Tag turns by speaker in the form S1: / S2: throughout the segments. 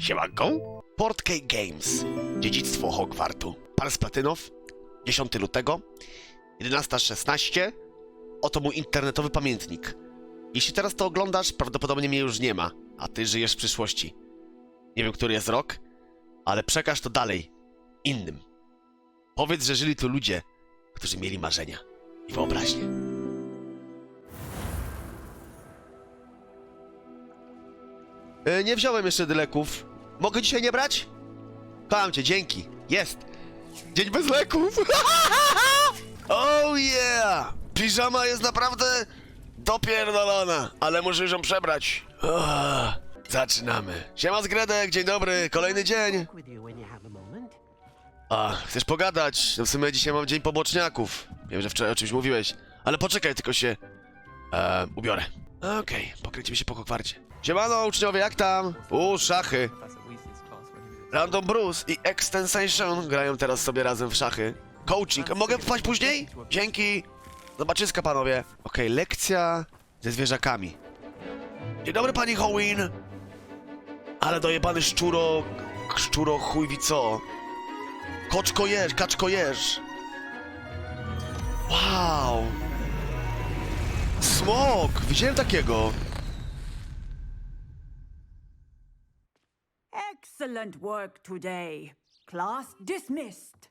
S1: Siemanko. Portkey Games. Dziedzictwo Hogwartu. Pan z Platynow. 10 lutego. 11:16. Oto mój internetowy pamiętnik. Jeśli teraz to oglądasz, prawdopodobnie mnie już nie ma, a ty żyjesz w przyszłości. Nie wiem, który jest rok, ale przekaż to dalej. Innym. Powiedz, że żyli tu ludzie, którzy mieli marzenia i wyobraźnię. Nie wziąłem jeszcze leków. Mogę dzisiaj nie brać? Kocham cię, dzięki. Jest. Dzień bez leków. Oh yeah! Piżama jest naprawdę dopierdolona, ale muszę ją przebrać. Zaczynamy. Siema Zgredek, dzień dobry, kolejny dzień. Chcesz pogadać? No w sumie dzisiaj mam dzień poboczniaków. Wiem, że wczoraj o czymś mówiłeś, ale poczekaj, tylko się ubiorę. Okej, pokręcimy się po Hogwarcie. Siemano uczniowie, jak tam? Szachy. Random Bruce i Extensation grają teraz sobie razem w szachy. Coaching. Mogę wpaść później? Dzięki. Zobaczyska, panowie. Okej, lekcja ze zwierzakami. Dzień dobry, pani Howin. Ale dojebany szczuro chuj wie co. Kaczko jesz. Wow. Smok. Widziałem takiego.
S2: Excellent work today. Class dismissed.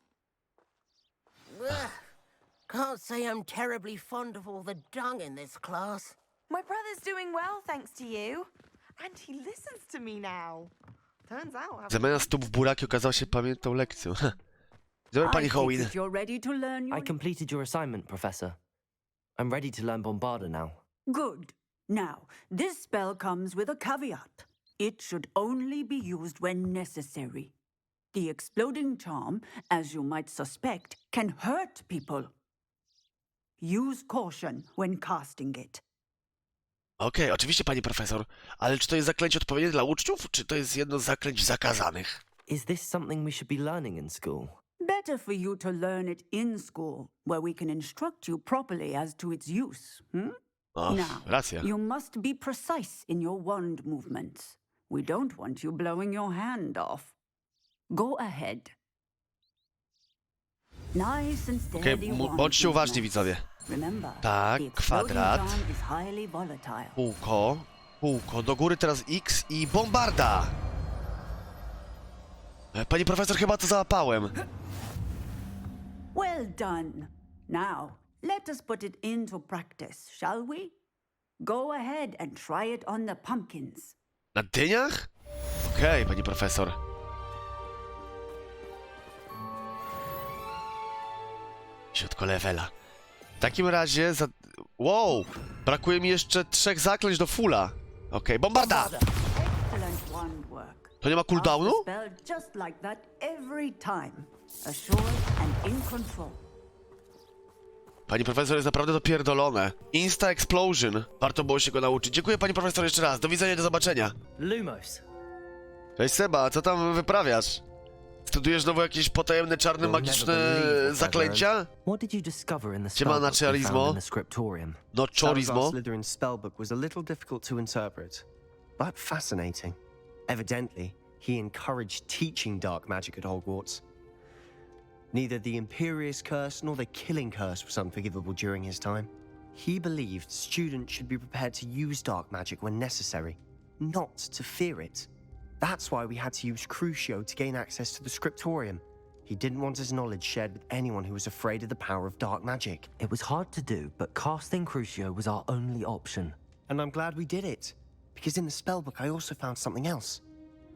S3: Ugh. Can't say I'm terribly fond of all the dung in this class.
S4: My brother's doing well, thanks to you. And he listens to me now. Turns out
S1: Zamiast stóp w buraki okazał się pamiętną lekcją. Dobra, pani Howin.
S5: I completed your assignment, Professor. I'm ready to learn Bombarda now.
S2: Good. Now, this spell comes with a caveat. It should only be used when necessary. The exploding charm, as you might suspect, can hurt people. Use caution when casting it.
S1: Okej, oczywiście, pani profesor. Ale czy to jest zaklęcie odpowiednie dla uczniów, czy to jest jedno z zaklęć zakazanych?
S5: Is this something we should be learning in school?
S2: Better for you to learn it in school, where we can instruct you properly as to its use. Now,
S1: racja.
S2: you must be precise in your wand movements. We don't want you blowing your hand off. Go ahead. Nice and steady.
S1: Bądźcie uważni, widzowie.
S2: Remember,
S1: Tak, kwadrat.
S2: is highly volatile.
S1: Kółko, do góry teraz X i bombarda! Pani profesor, chyba to załapałem.
S2: Well done. Now, let us put it into practice, shall we? Go ahead and try it on the pumpkins.
S1: Na dyniach? Okej, pani profesor. Środko levela. W takim razie Wow! Brakuje mi jeszcze 3 zaklęć do fulla. Okej, bombarda!
S2: Excellent wand work.
S1: To nie ma cooldownu?
S2: Cast the spell just like that every time. Assured and in control.
S1: Pani profesor jest naprawdę dopierdolone. Insta Explosion. Warto było się go nauczyć. Dziękuję, pani profesor, jeszcze raz. Do widzenia, do zobaczenia.
S5: Lumos.
S1: Cześć Seba, co tam wyprawiasz? Studujesz znowu jakieś potajemne, czarne, magiczne zaklęcia?
S5: What did you discover in the
S1: Siema na
S5: spellbook we found
S1: charismo.
S5: in the scriptorium?
S1: No chorismo.
S6: Slytherin's spellbook was a little difficult to interpret, but fascinating. Evidently, he encouraged teaching dark magic at Hogwarts. Neither the Imperious Curse nor the Killing Curse was unforgivable during his time. He believed students should be prepared to use dark magic when necessary, not to fear it. That's why we had to use Crucio to gain access to the scriptorium. He didn't want his knowledge shared with anyone who was afraid of the power of dark magic.
S5: It was hard to do, but casting Crucio was our only option.
S6: And I'm glad we did it, because in the spellbook I also found something else.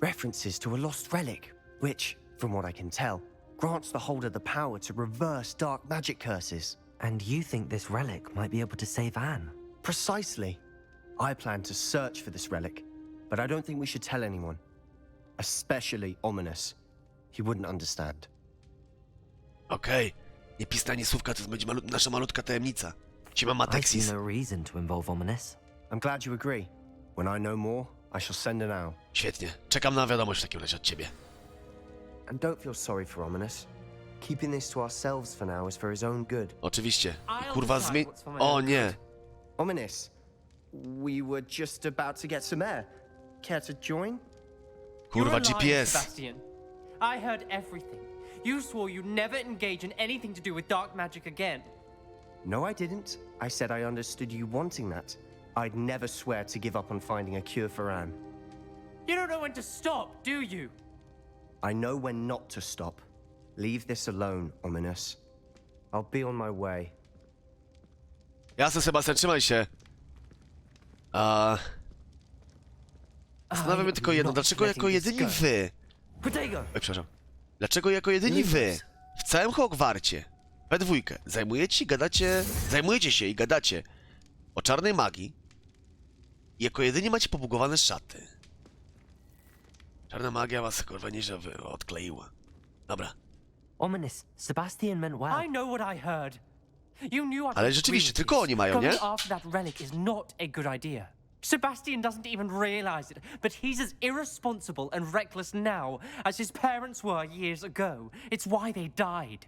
S6: References to a lost relic, which, from what I can tell, grants the holder the power to reverse dark magic curses.
S5: And you think this relic might be able to save Anne?
S6: Precisely. I plan to search for this relic, but I don't think we should tell anyone. Especially Ominous. He wouldn't understand.
S1: Okej. Nie pisna ani słówka, to będzie nasza malutka tajemnica. Siema
S5: I
S1: Matexis.
S5: see no reason to involve Ominous.
S6: I'm glad you agree. When I know more, I shall send it out.
S1: Świetnie. Czekam na wiadomość w takim razie od ciebie.
S6: And don't feel sorry for Ominous. Keeping this to ourselves for now is for his own good.
S1: Oczywiście. Kurwa O nie.
S6: Ominous, we were just about to get some air. Care to join?
S1: Kurwa,
S7: You're lying,
S1: GPS.
S7: Sebastian. I heard everything. You swore you'd never engage in anything to do with dark magic again.
S6: No, I didn't. I said I understood you wanting that. I'd never swear to give up on finding a cure for Anne.
S7: You don't know when to stop, do you?
S6: I know when not to stop. Leave this alone, Ominous. I'll be on my way.
S1: Jasne, Sebastian, trzymaj się. Zastanawiam się tylko jedno, dlaczego jako jedyni wy...
S5: Protego!
S1: Oj, przepraszam. Dlaczego jako jedyni wy w całym Hogwarcie, we dwójkę, zajmujecie się i gadacie o czarnej magii i jako jedyni macie pobugowane szaty. Czarna magia was, kurwa, nieźle odkleiła. Dobra.
S5: Ominous, Sebastian meant well.
S7: I know what I heard. You knew I
S1: Ale
S7: could
S1: rzeczywiście,
S7: agree with
S1: tylko
S7: this.
S1: oni mają, nie?
S7: Going after that relic is not a good idea. Sebastian doesn't even realize it, but he's as irresponsible and reckless now as his parents were years ago. It's why they died.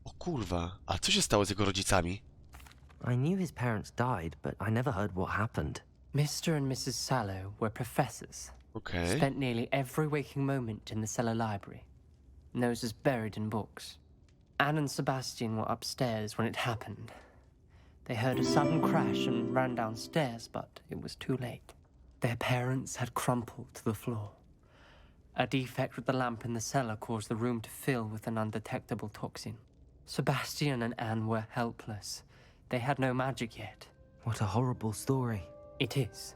S1: O kurwa, a co się stało z jego rodzicami?
S5: I knew his parents died, but I never heard what happened.
S7: Mr. and Mrs. Sallow were professors.
S1: Okej.
S7: Spent nearly every waking moment in the cellar library. Noses buried in books. Anne and Sebastian were upstairs when it happened. They heard a sudden crash and ran downstairs, but it was too late. Their parents had crumpled to the floor. A defect with the lamp in the cellar caused the room to fill with an undetectable toxin. Sebastian and Anne were helpless. They had no magic yet.
S5: What a horrible story.
S7: It is.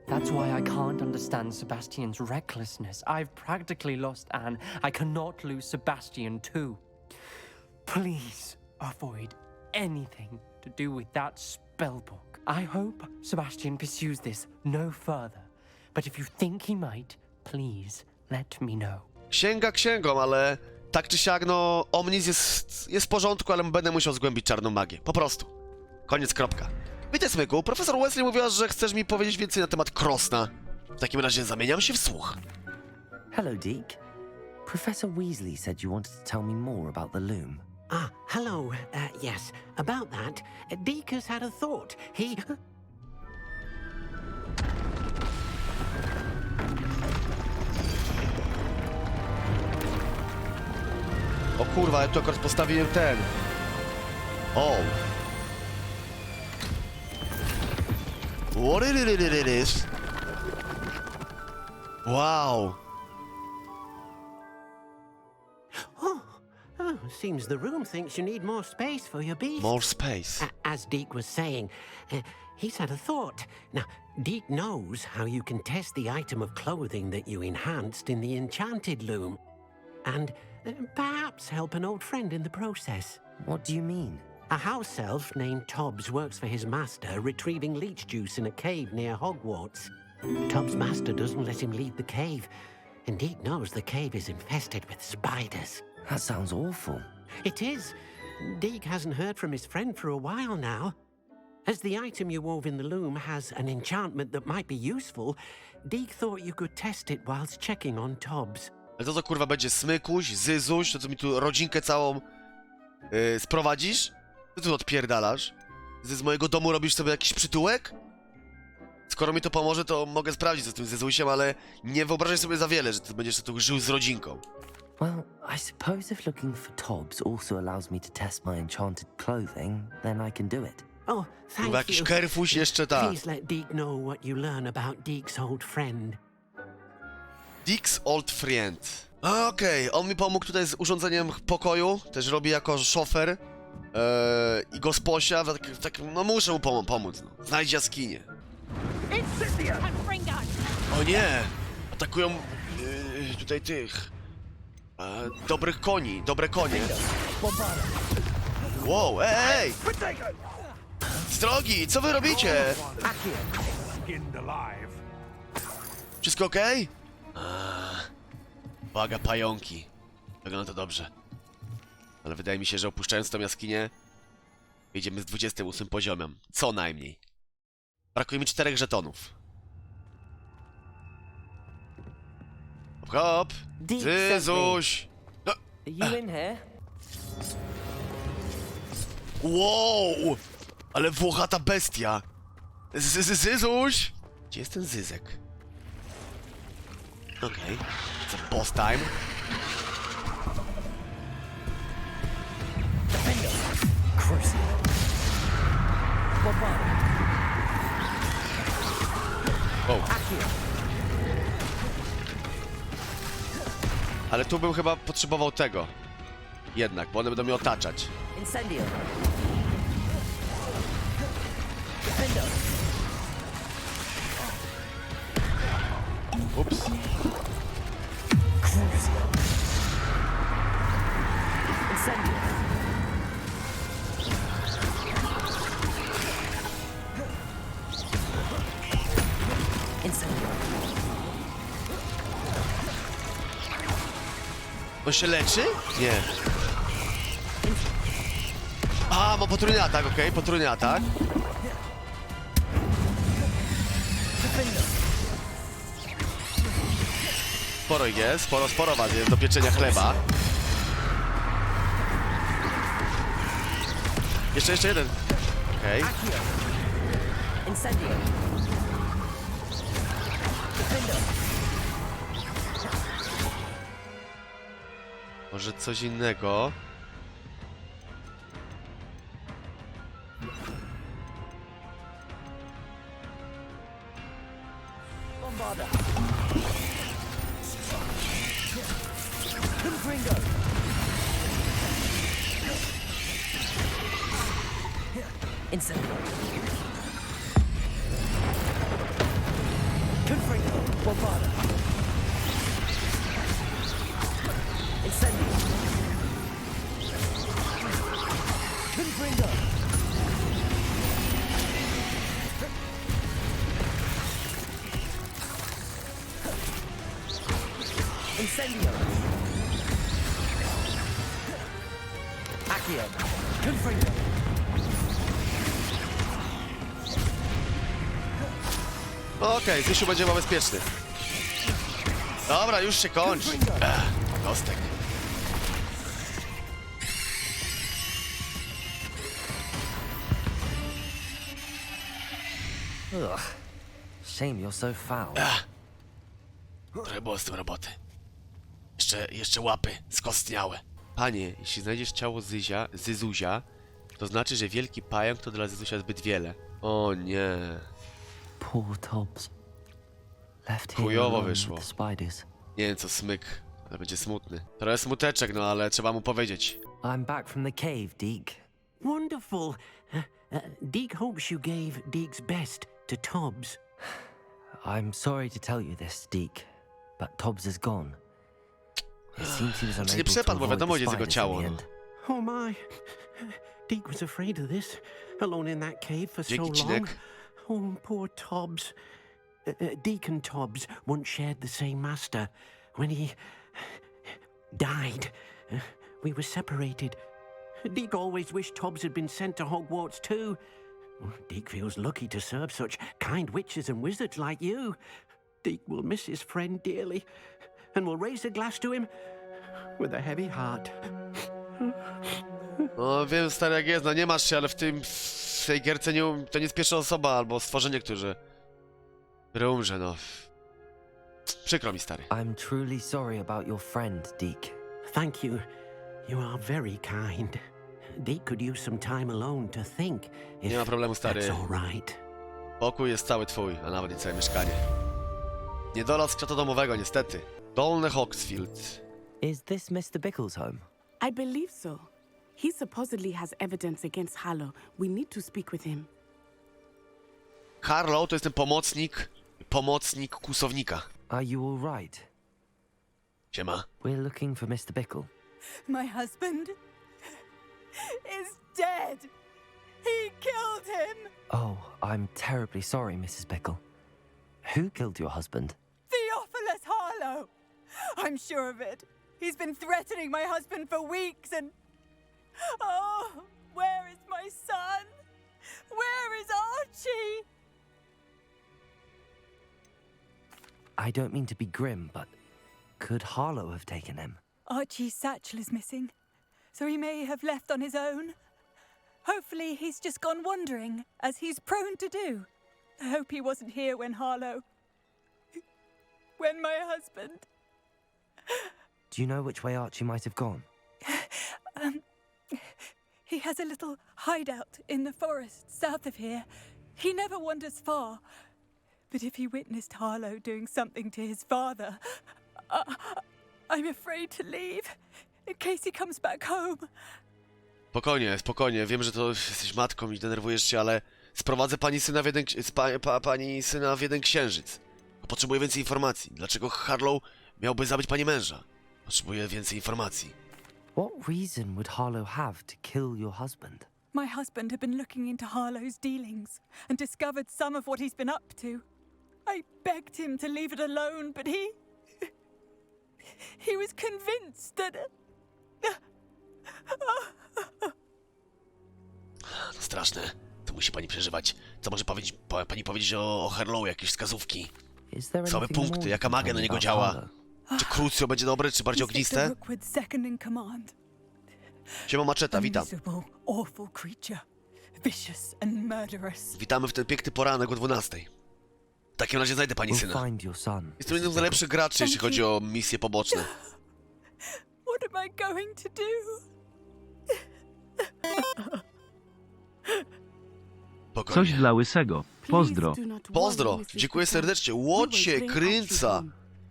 S7: That's why I can't understand Sebastian's recklessness. I've practically lost Anne. I cannot lose Sebastian too. Please avoid anything to do with that spell book. I hope Sebastian pursues this no further. But if you think he might, please let me know.
S1: Księga księgą, ale tak czy siak, no, Omnis jest w porządku, ale będę musiał zgłębić czarną magię. Po prostu. Koniec, kropka. Witaj, Smyku. Profesor Wesley mówiła, że chcesz mi powiedzieć więcej na temat Krosna. W takim razie zamieniam się w słuch.
S5: Hello, Deke. Professor Weasley said you wanted to tell me more about the loom.
S3: Ah, hello. Yes, about that. Deke has had a thought. He...
S1: O kurwa, ja tu akurat postawiłem ten. O. What it is? Wow.
S3: Oh, seems the room thinks you need more space for your beast.
S1: More space.
S3: As Deke was saying, he's had a thought. Now, Deke knows how you can test the item of clothing that you enhanced in the enchanted loom. And perhaps help an old friend in the process.
S5: What do you mean?
S3: A house elf named Tobbs works for his master, retrieving leech juice in a cave near Hogwarts. Tobbs' master doesn't let him leave the cave, and Deke knows the cave is infested with spiders.
S5: That sounds awful.
S3: It is. Deke hasn't heard from his friend for a while now. As the item you wove in the loom has an enchantment that might be useful, Deke thought you could test it whilst checking on Tobbs.
S1: Ale to co kurwa będzie Smykuś, Zyzuś, to co mi tu rodzinkę całą sprowadzisz? Co tu odpierdalasz? Z mojego domu robisz sobie jakiś przytułek? Skoro mi to pomoże, to mogę sprawdzić co z tym Zyzusiem, ale nie wyobrażaj sobie za wiele, że ty będziesz tu żył z rodzinką.
S5: Well, I suppose if looking for Tobbs also allows me to test my enchanted clothing, then I can do it.
S3: Oh,
S1: Kurwa,
S3: thank
S1: jakiś
S3: you.
S1: kerfuś jeszcze tak.
S3: Please let Deke know what you learn about Deke's old friend.
S1: Dick's old friend. Okej, on mi pomógł tutaj z urządzeniem pokoju, też robi jako szofer i gosposia, no muszę mu pomóc, no. Znajdź jaskinię. O nie! Atakują tutaj tych dobrych koni, dobre konie. Wow, ej! Z drogi, co wy robicie? Wszystko okej? Uwaga, pająki. Wygląda to dobrze. Ale wydaje mi się, że opuszczając tą jaskinię, idziemy z 28 poziomem. Co najmniej. Brakuje mi 4 żetonów. Hop, hop. Zyzuś. No.
S5: Are you in here?
S1: Wow! Ale włochata bestia. Zyzuś! Gdzie jest ten Zyzek? Okej. It's a boss time. Wow. Ale tu bym chyba potrzebował tego. Jednak, bo one będą mnie otaczać.
S5: Incendio.
S1: Ups.
S5: Incendio. Incendio.
S1: On się leczy? Nie. A, ma potrójny atak, okej, potrójny atak. Sporo ich jest, sporo was jest do pieczenia chleba. Jeszcze jeden. Okej.
S5: Incendio.
S1: Może coś innego.
S5: Bombarda. Confringo. Incendio. Confringo. Bombarda. Incendio. Confringo. Incendio. Accio. Confringo.
S1: Okej, Zysiu będzie chyba bezpieczny. Dobra, już się kończy. Kostek.
S5: Ugh. Shame you're so foul.
S1: Trochę było z tym roboty. Jeszcze łapy skostniałe. Panie, jeśli znajdziesz ciało Zyzuzia, to znaczy, że wielki pająk to dla Zyzuzia zbyt wiele. O nie.
S5: Poor Tobbs. Left here
S1: Chujowo
S5: alone
S1: wyszło.
S5: with the spiders.
S1: Nie wiem co smyk, ale będzie smutny. Trochę smuteczek, no ale trzeba mu powiedzieć.
S5: I'm back from the cave, Deke.
S3: Wonderful. Deke hopes you gave Deke's best to Tobbs.
S5: I'm sorry to tell you this, Deke, but Tobbs is gone. It seems he was
S1: Czy nie
S5: unable to
S1: przepadł, bo
S5: avoid
S1: wiadomo
S5: the
S1: gdzie jest jego
S5: spiders
S1: ciało.
S5: in the
S1: No.
S5: end.
S3: Oh my. Deke was afraid of this, alone in that cave for so
S1: Dzięki,
S3: long.
S1: Cinek.
S3: Oh, poor Tobbs. Deke and Tobbs once shared the same master. When he died, we were separated. Deke always wished Tobbs had been sent to Hogwarts too. Deke feels lucky to serve such kind witches and wizards like you. Deke will miss his friend dearly, and will raise a glass to him with a heavy heart.
S1: No wiem stary jak jest, no nie masz się, ale w tej gierce to nie jest pierwsza osoba albo stworzenie, które umrze, no. Przykro mi stary.
S5: I'm truly sorry about your friend, Deke.
S3: Thank you. You are very kind. Deke could use some time alone to think. If
S1: Nie ma problemu, stary.
S3: That's all right.
S1: Pokój jest cały twój, a nawet nie całe mieszkanie. Niedolaz kwiatu domowego, niestety. Dolny Hogsfield.
S5: Is this Mr. Bickle's home?
S8: I believe so. He supposedly has evidence against Harlow. We need to speak with him.
S1: Harlow to jest ten pomocnik kłusownika.
S5: Are you all right?
S1: Siema.
S5: We're looking for Mr. Bickle.
S4: My husband is dead. He killed him.
S5: Oh, I'm terribly sorry, Mrs. Bickle. Who killed your husband?
S4: Theophilus Harlow. I'm sure of it. He's been threatening my husband for weeks and... Oh, where is my son? Where is Archie?
S5: I don't mean to be grim, but could Harlow have taken him?
S4: Archie's satchel is missing, so he may have left on his own. Hopefully he's just gone wandering, as he's prone to do. I hope he wasn't here when Harlow... when my husband...
S5: Do you know which way Archie might have gone?
S4: He has a little hideout in the forest south of here. He never wanders far. But if he witnessed Harlow doing something to his father, I'm afraid to leave in case he comes back home.
S1: Spokojnie, spokojnie. Wiem, że to jesteś matką i denerwujesz się, ale sprowadzę pani syna w jeden, pani syna w jeden księżyc. Potrzebuję więcej informacji. Dlaczego Harlow miałby zabić pani męża? Potrzebuję więcej informacji.
S5: What reason would Harlow have to kill your husband?
S4: My husband had been looking into Harlow's dealings and discovered some of what he's been up to. I begged him to leave it alone, but he was convinced that...
S1: To straszne. To musi pani przeżywać. Co może pani powiedzieć o Harlow? Jakieś wskazówki?
S5: Is there
S1: Słabe
S5: anything more
S1: punkty.
S5: you
S1: Jaka
S5: can
S1: magia
S5: tell
S1: na
S5: me
S1: niego
S5: about
S1: działa?
S5: Harlow?
S1: Czy Crucio będzie dobre, czy bardziej
S4: He's Victor
S1: ogniste?
S4: Rookwood's second in command.
S1: Siema Maczeta,
S4: A
S1: witam.
S4: miserable, awful creature. Vicious and murderous.
S1: Witamy w ten piękny poranek o 12:00. W takim razie znajdę pani syna.
S5: We'll find your son.
S1: Jest to jeden z najlepszych graczy, jeśli chodzi o misje poboczne.
S4: What am I going to do?
S1: Spokojnie.
S9: Coś dla łysego. Pozdro.
S1: Pozdro, dziękuję serdecznie. Łocie, kręca.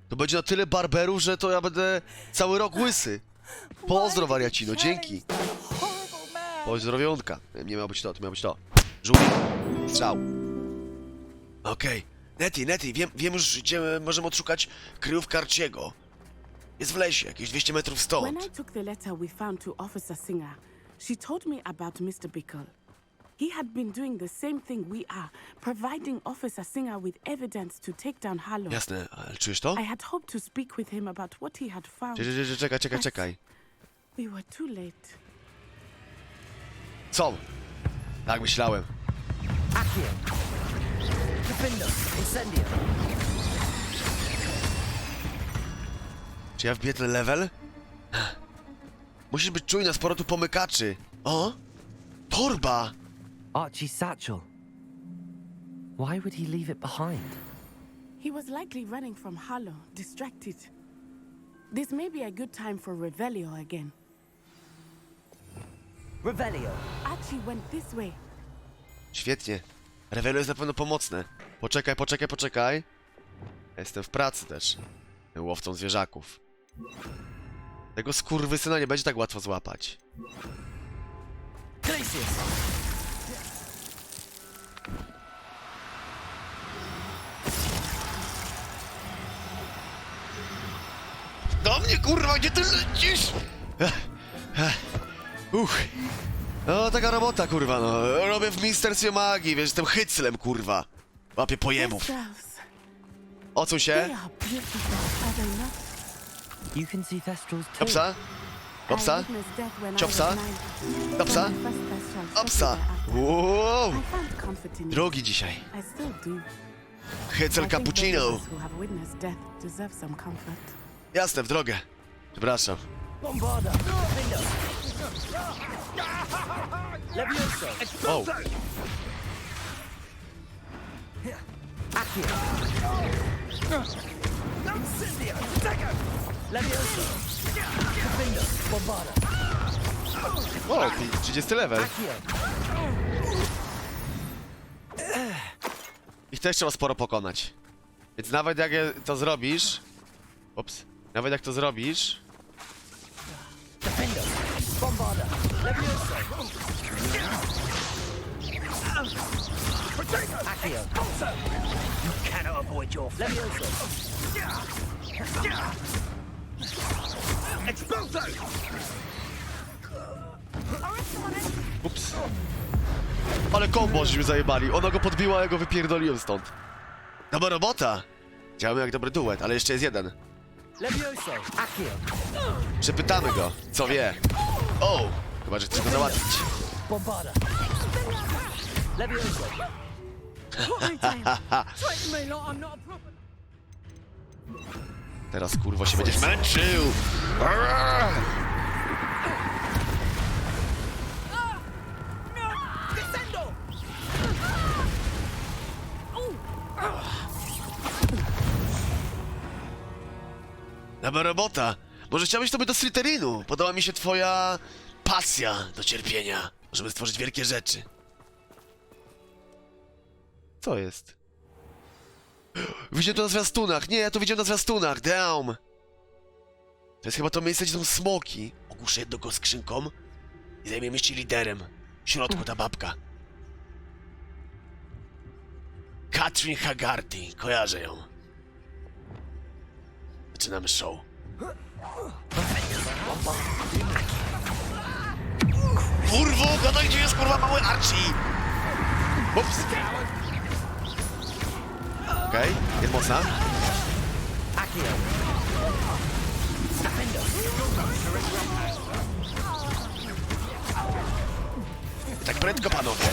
S1: To będzie na tyle barberów, że to ja będę cały rok łysy. Pozdro, wariacino, dzięki.
S4: Horrible man.
S1: Pozdrowionka. Nie miało być to, to miało być to. Żółwik. Strzał. Okej. Netty, wiem już, gdzie możemy odszukać kryjówkę Archiego. Jest w lesie, jakieś 200 metrów
S8: When
S1: stąd.
S8: I took the letter we found to Officer Singer, she told me about Mr. Bickle. He had been doing the same thing we are, providing Officer Singer with evidence to take down Harlow.
S1: Jasne, ale czujesz to?
S8: I had hoped to speak with him about what he had found.
S1: Czekaj.
S8: We were too late.
S1: Co? Tak myślałem.
S5: Accio! Defender! Incendio!
S1: Czy ja wbiję ten level? Musisz być czujna, sporo tu pomykaczy. O! Torba!
S5: Archie's satchel. Why would he leave it behind?
S8: He was likely running from Harlow, distracted. This may be a good time for Revelio again.
S5: Revelio!
S8: Archie went this way.
S1: Świetnie. Rewelo jest na pewno pomocne. Poczekaj. Ja jestem w pracy też. Jestem łowcą zwierzaków. Tego skurwysyna nie będzie tak łatwo złapać.
S5: Glacius!
S1: Do mnie, kurwa, gdzie ty lecisz? No, taka robota, kurwa, no. Robię w Ministerstwie Magii, wiesz, jestem hyclem, kurwa. Łapię pojemów.
S8: Thestrals.
S1: Odsuń
S8: They
S1: się.
S8: are beautiful, are they not?
S5: You can see Thestrals too.
S1: Opsa.
S8: I witnessed death when I
S1: Chopsa.
S8: was 9.
S1: Opsa.
S8: When my first Thestral shot
S1: Opsa.
S8: me thereafter.
S1: Wow.
S8: I found comfort in it.
S1: Drogi dzisiaj.
S8: I still do.
S1: Hycel
S8: I think those
S1: cappuccino.
S8: of us who have witnessed death deserve some comfort.
S1: Jasne, w drogę. Przepraszam.
S5: Bombarda! Defender! Levioso!
S1: O,
S5: Accio! Incendio! Levioso! Defender! Bombarda!
S1: o, 30 level.
S5: Accio!
S1: Ich też trzeba sporo pokonać. Więc nawet jak to zrobisz... Ups. Nawet jak to zrobisz...
S5: Defender! Bombarda! Levioso! Accio! You cannot avoid your fate! Levioso! Expulso!
S1: Ups. Ale kombo żeśmy zajebali. Ona go podbiła, a ja go wypierdoliłem stąd. Dobra robota. Działamy jak dobry duet, ale jeszcze jest jeden.
S5: Levioso! Accio!
S1: Przepytamy go, co wie. O! Chyba, że chcesz go załatwić.
S5: Bombarda! Levioso!
S1: Teraz kurwa się będziesz męczył. Dobra robota. Może chciałbyś to by do Slytherinu? Podoba mi się twoja pasja do cierpienia. Żeby stworzyć wielkie rzeczy. Co jest? Widziałem to na zwiastunach. Nie, ja to widziałem na zwiastunach. Damn. To jest chyba to miejsce, gdzie są smoki. Ogłuszę jednego skrzynką i zajmiemy się liderem. W środku ta babka. Katrin Haggarty. Kojarzę ją. Zaczynamy show. Kurwo, gadaj, gdzie jest kurwa mały Archie! Ups. Okej, jest mocna. Tak prędko, panowie.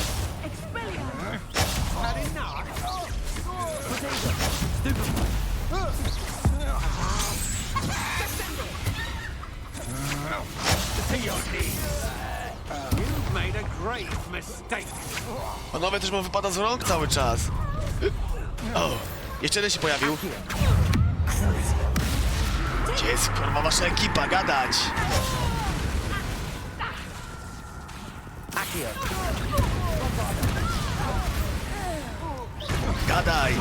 S1: Panowie, też mu wypada z rąk cały czas. O, jeszcze jeden się pojawił. Gdzie jest kurwa wasza ekipa? Gadać! Gadaj!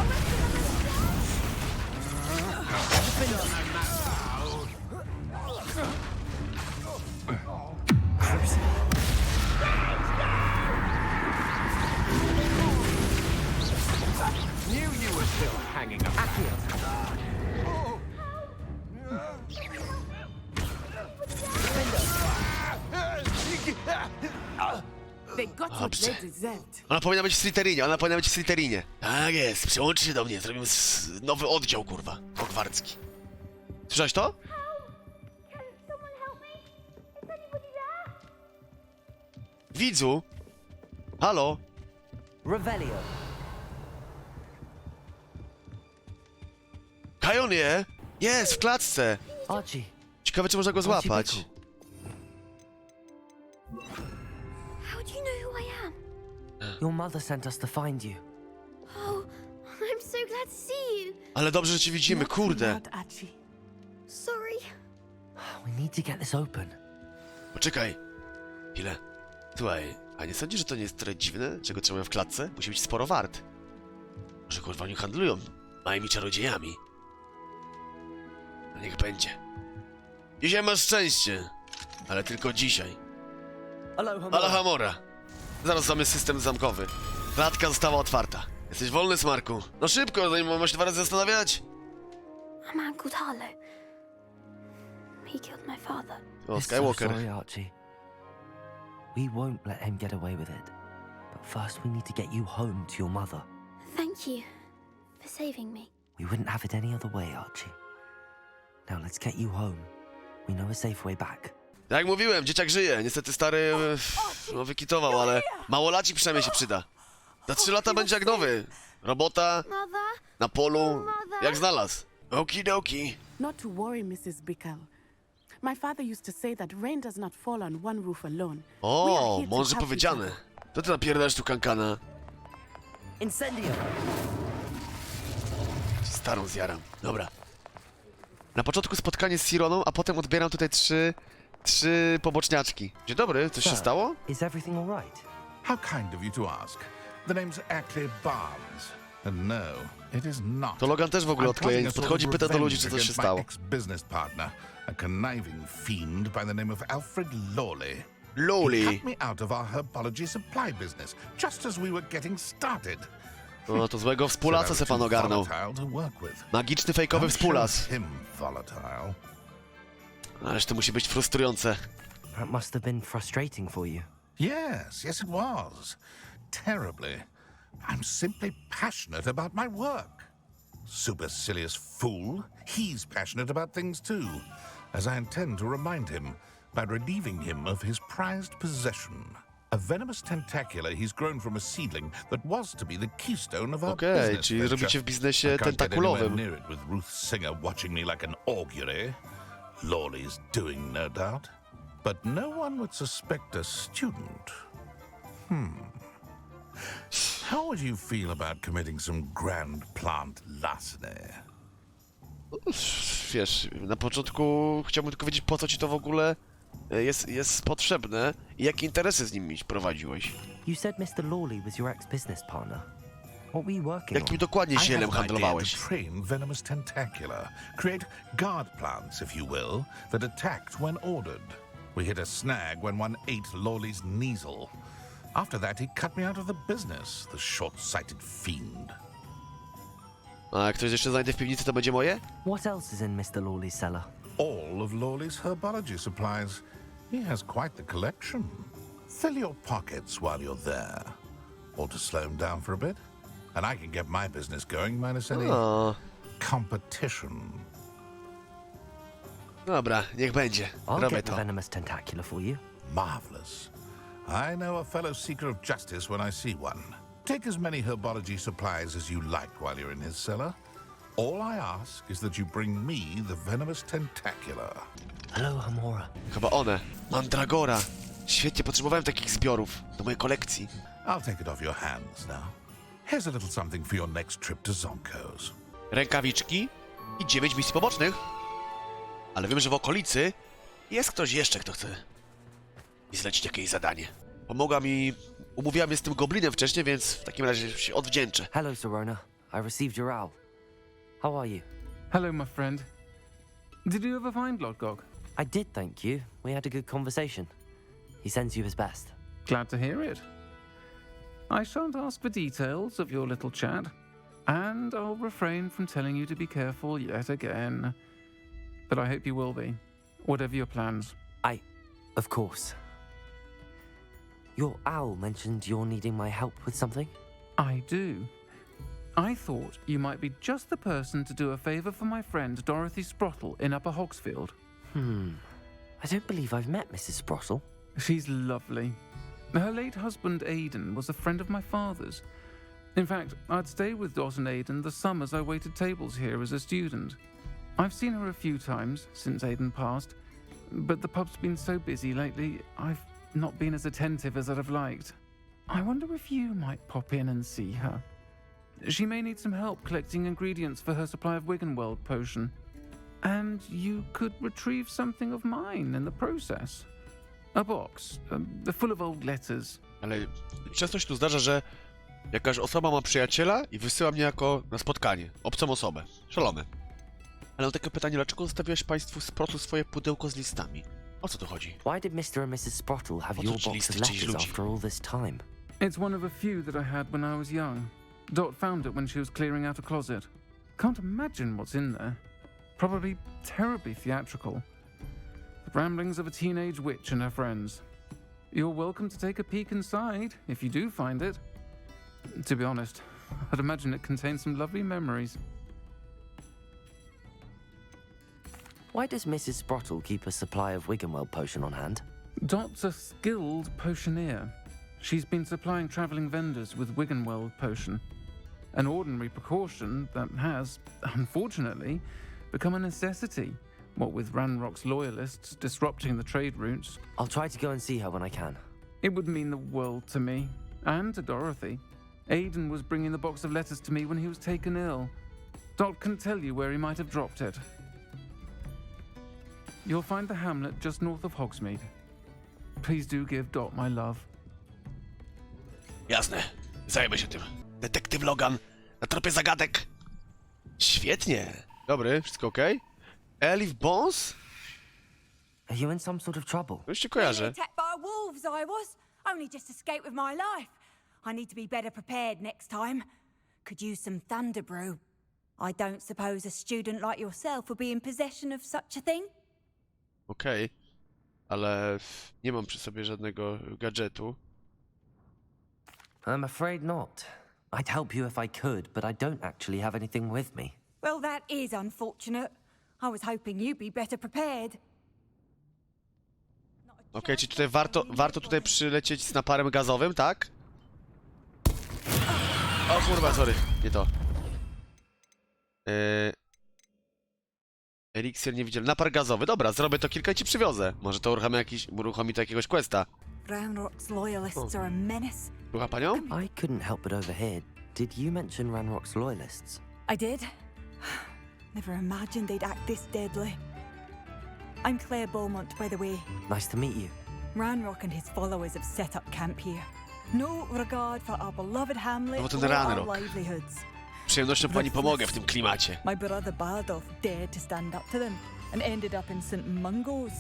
S8: They got what
S1: Dobrze.
S8: they deserved.
S1: Ona powinna być w Slytherinie, ona powinna być w Slytherinie. Tak jest, przyłączy się do mnie, zrobimy nowy oddział, kurwa, hogwarcki. Słyszałeś to? Widzu? Halo?
S5: Revelio.
S1: Kajon je? Jest, w klatce.
S5: Archie.
S1: Ciekawe, czy można go złapać.
S10: How do you know who I am?
S5: Your mother sent us to find you.
S10: Oh, I'm so glad to see you.
S1: Ale dobrze, że cię widzimy,
S8: Not too
S1: kurde.
S8: loud, Archie.
S10: Sorry.
S5: We need to get this open.
S1: Poczekaj. Chwilę. Słuchaj, a nie sądzisz, że to nie jest trochę dziwne, czego trzymają w klatce? Musi być sporo wart. Może kurwa nie handlują małymi czarodziejami. No niech będzie. Dzisiaj masz szczęście. Ale tylko dzisiaj. Alahamora. Zaraz mamy system zamkowy. Klatka została otwarta. Jesteś wolny, Smarku. No szybko, zanim mam się 2 razy zastanawiać.
S10: A man called Harlow. He killed my father.
S1: O,
S5: We're so
S1: Skywalker.
S5: sorry, Archie. We won't let him get away with it. But first we need to get you home to your mother.
S10: Thank you for saving me.
S5: We wouldn't have it any other way, Archie. Now let's get you home. We know a safe way back.
S1: Tak jak mówiłem, dzieciak żyje. Niestety stary no, wykitował, ale małolacik przynajmniej się przyda. Za 3 lata będzie jak nowy. Robota,
S10: Mother?
S1: na polu,
S10: Mother?
S1: jak znalazł. Okidoki.
S8: Not to worry, Mrs. Bickle. My father used to say that rain does not fall on one roof alone. We are
S1: O,
S8: here to
S1: mądrze
S8: help
S1: powiedziane.
S8: each other.
S1: To ty napierdasz tu kankana.
S5: Incendio!
S1: Starą zjaram. Dobra. Na początku spotkanie z Sironą, a potem odbieram tutaj trzy poboczniaczki. Dzień dobry, coś się stało?
S5: Is everything all right?
S11: How kind of you to ask. The name's Ackley Barnes. And no, it is not.
S1: To Logan też w ogóle
S11: I'm
S1: odkleja,
S11: plotting a sort
S1: podchodzi,
S11: of
S1: pyta do ludzi,
S11: revenge
S1: czy coś się
S11: against my
S1: stało.
S11: ex-business partner, a conniving fiend by the name of Alfred Lawley. He
S1: Loli.
S11: cut me out of our herbology supply business, just as we were getting started.
S1: No to złego współlasa se pan ogarnął. Magiczny, fejkowy współlas.
S11: Him volatile.
S1: Ależ to musi być frustrujące.
S5: That must have been frustrating for you.
S11: Yes, yes it was. Terribly. I'm simply passionate about my work. Supercilious fool. He's passionate about things too, as I intend to remind him by relieving him of his prized possession. A venomous tentacular he's grown from a seedling that was to be the keystone of our
S1: Okej,
S11: business
S1: czyli
S11: venture.
S1: robicie w biznesie
S11: I can't get anywhere
S1: tentakulowym.
S11: near it with Ruth Singer watching me like an augury. Lawley's doing, no doubt. But no one would suspect a student. How would you feel about committing some grand plant larceny?
S1: Wiesz, na początku chciałbym tylko wiedzieć, po co ci to w ogóle jest potrzebne i jakie interesy z nim prowadziłeś.
S5: You said Mr. Lawley was your ex-business partner. What were you working
S1: Jakim
S5: on?
S1: dokładnie
S11: I have
S1: zielem
S11: an idea
S1: handlowałeś?
S11: to train venomous tentacula, create guard plants, if you will, that attacked when ordered. We hit a snag when one ate Lawley's Kneasel. After that, he cut me out of the business, the short-sighted fiend.
S1: A jak ktoś jeszcze znajdę w piwnicy, to będzie moje?
S5: What else is in Mr. Lawley's cellar?
S11: All of Lawley's herbology supplies. He has quite the collection. Fill your pockets while you're there. Or to slow him down for a bit. And I can get my business going minus any
S1: O,
S11: competition.
S1: dobra, niech będzie.
S5: I'll
S1: Robię
S5: get the
S1: to.
S5: venomous tentacula for you.
S11: Marvelous. I know a fellow seeker of justice when I see one. Take as many herbology supplies as you like while you're in his cellar. All I ask is that you bring me the venomous tentacula.
S5: Hello, Hamora.
S1: Chyba one. Mandragora. Świetnie, potrzebowałem takich zbiorów do mojej kolekcji.
S11: I'll take it off your hands now. Here's a little something for your next trip to Zonkos.
S1: Rękawiczki i 9 misji pobocznych. Ale wiem, że w okolicy jest ktoś jeszcze, kto chce mi zlecić jakieś zadanie. Umówiła mnie z tym goblinem wcześniej, więc w takim razie się odwdzięczę.
S5: Hello, Sorona. I received your owl. How are you?
S12: Hello, my friend. Did you ever find Lodgog?
S5: I did, thank you. We had a good conversation. He sends you his best.
S12: Glad to hear it. I shan't ask for details of your little chat, and I'll refrain from telling you to be careful yet again. But I hope you will be, whatever your plans.
S5: Of course. Your owl mentioned you're needing my help with something?
S12: I do. I thought you might be just the person to do a favour for my friend Dorothy Sprottle in Upper Hogsfield.
S5: I don't believe I've met Mrs. Sprottle.
S12: She's lovely. Her late husband Aidan was a friend of my father's. In fact, I'd stay with Dot and Aidan the summers I waited tables here as a student. I've seen her a few times since Aidan passed, but the pub's been so busy lately, I've not been as attentive as I'd have liked. I wonder if you might pop in and see her. She may need some help collecting ingredients for her supply of Wiggenweld potion. And you could retrieve something of mine in the process. A box, full of old letters.
S1: Ale często się tu zdarza, że jakaś osoba ma przyjaciela i wysyła mnie jako na spotkanie. Obcą osobę. Szalone. Ale mam takie pytanie, dlaczego zostawiłeś państwu z protu swoje pudełko z listami? O co tu chodzi?
S5: Why did Mr. and Mrs. Sprottle have
S1: Po co
S5: your
S1: ci
S5: box
S1: listy
S5: of
S1: czyichś
S5: letters
S1: ludzi?
S5: after all this time?
S12: It's one of a few that I had when I was young. Dot found it when she was clearing out a closet. Can't imagine what's in there. Probably terribly theatrical. The ramblings of a teenage witch and her friends. You're welcome to take a peek inside, if you do find it. To be honest, I'd imagine it contains some lovely memories.
S5: Why does Mrs. Sprottle keep a supply of Wiggenweld potion on hand?
S12: Dot's a skilled potioneer. She's been supplying travelling vendors with Wiggenweld potion. An ordinary precaution that has, unfortunately, become a necessity, what with Ranrock's loyalists disrupting the trade routes.
S5: I'll try to go and see her when I can.
S12: It would mean the world to me, and to Dorothy. Aidan was bringing the box of letters to me when he was taken ill. Dot can tell you where he might have dropped it. You'll find the hamlet just north of Hogsmeade. Please do give Dot my love.
S1: Jasne. Zajmę się tym. Detektyw Logan na tropie zagadek. Świetnie. Dobry, wszystko okej? Elif Bones?
S5: Are you in some sort of trouble?
S1: Już cię kojarzę.
S4: Attacked by wolves, I was. Only just escaped with my life. I need to be better prepared next time. Could use some thunder brew. I don't suppose a student like yourself would be in possession of such a thing?
S1: Okej. Ale nie mam przy sobie żadnego gadżetu.
S5: I'm afraid not. I'd help you if I could, but I don't actually have anything with me.
S4: Well, that is unfortunate. I was hoping you'd be better prepared.
S1: Okej, czyli tutaj warto tutaj przylecieć z naparem gazowym, tak? O kurwa, sorry, nie to. Eliksir nie widziałem. Napar gazowy, dobra, zrobię to kilka i ci przywiozę. Może to uruchomi to jakiegoś questa.
S4: Ranrock's loyalists are a menace.
S1: Słucha panią?
S5: I couldn't help but overhear. Did you mention Ranrock's loyalists?
S4: I did. Never imagined they'd act this deadly. I'm Claire Beaumont, by the way.
S5: Nice to meet you.
S4: Ranrock and his followers have set up camp here. No regard for our beloved hamlet
S1: No bo ten
S4: or our
S1: Ranrock.
S4: livelihoods.
S1: Z przyjemnością pani pomogę w tym klimacie.
S4: My brother Bardolph dared to stand up to them and ended up in St. Mungo's.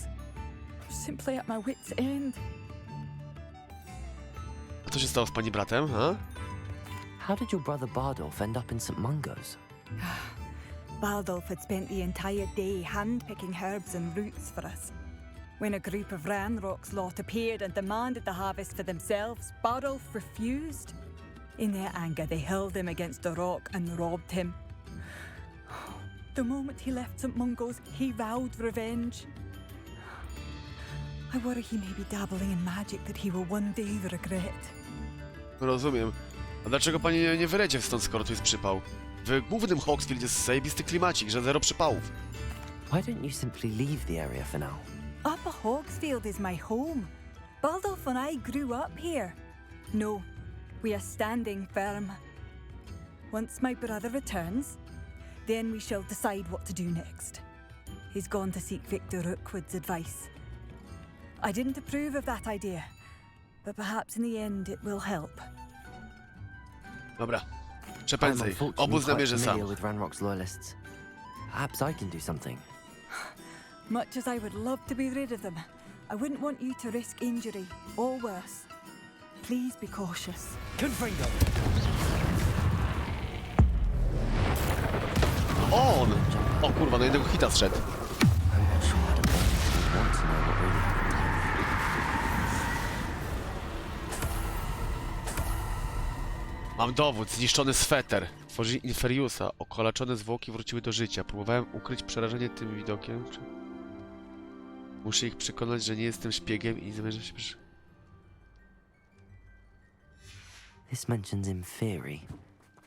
S4: Simply at my wit's end.
S1: A co się stało z pani bratem, ha?
S5: How did your brother Bardolph end up in St. Mungo's?
S4: Bardolph had spent the entire day hand-picking herbs and roots for us. When a group of Ranrock's lot appeared and demanded the harvest for themselves, Bardolph refused. In their anger, they hurled him against a rock and robbed him. The moment he left St. Mungo's, he vowed revenge. I worry he may be dabbling in magic that he will one day regret.
S1: Rozumiem. A dlaczego pani nie wylecie stąd, skoro tu jest przypał? W głównym Hogsfield jest zajebisty klimacik, że zero przypałów.
S5: Why don't you simply leave the area for now?
S4: Upper Hogsfield is my home. Bardolph and I grew up here. No, we are standing firm. Once my brother returns, then we shall decide what to do next. He's gone to seek Victor Rookwood's advice. I didn't approve of that idea, but perhaps in the end it will help.
S1: Dobra.
S5: I'm
S1: Przepędzaj.
S5: unfortunately
S1: Obóz
S5: quite
S1: namierzy sam.
S5: familiar with Ranrock's loyalists. Perhaps I can do something.
S4: Much as I would love to be rid of them, I wouldn't want you to risk injury or worse. Please be cautious.
S5: Confringo!
S1: On! O kurwa, na jednego hita zszedł.
S5: I'm not sure Adam Bowman want to know what really happened.
S1: Mam dowód, zniszczony sweter. Tworzyli Inferiusa, okaleczone zwłoki wróciły do życia. Próbowałem ukryć przerażenie tym widokiem, czy... Muszę ich przekonać, że nie jestem szpiegiem i nie zamierzam się
S5: This mentions Inferi,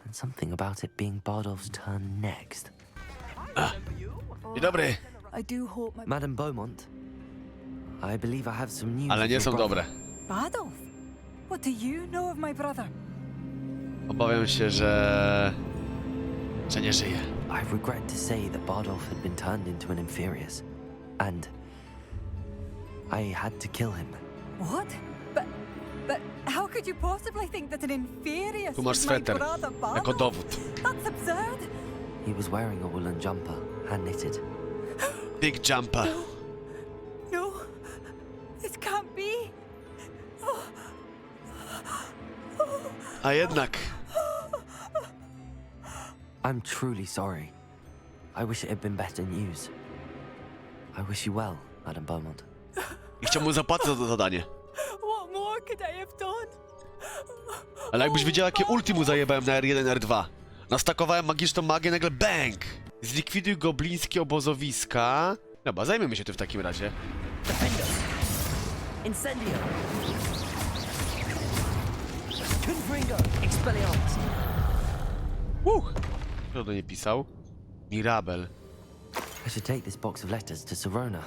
S5: and something about it being Bardolph's turn next.
S1: Dzień dobry,
S4: I do hope my...
S5: Madam Beaumont, I believe I have some news.
S1: ale
S5: of
S1: nie
S5: your
S1: są
S5: brother.
S1: dobre.
S4: Bardolph? What do you know of my brother?
S1: Obawiam się, że nie żyje.
S5: I regret to say that Bardolph had been turned into an Inferius, and I had to kill him.
S4: What? But how could you possibly think that an Inferius
S1: Tu masz
S4: was my
S1: sweter,
S4: brother
S1: jako
S4: Bardolph?
S1: dowód.
S4: That's absurd.
S5: He was wearing a woolen jumper, hand-knitted.
S1: Big jumper.
S4: No, this can't be.
S1: A jednak.
S5: I'm truly sorry. I wish it had been better news. I wish you well, Madam Beaumont.
S1: I chciał mu zapłacić za to zadanie.
S4: What more could I have done?
S1: Ale jakbyś wiedział, jakie ulti mu zajebałem na R1, R2. Nastakowałem magiczną magię, nagle bang! Zlikwiduj goblińskie obozowiska. Dobra, zajmiemy się tym w takim razie.
S5: Incendio! Confringo! Expelliarmus!
S1: Kto do niej pisał? Mirabel.
S5: I should take this box of letters to Sirona.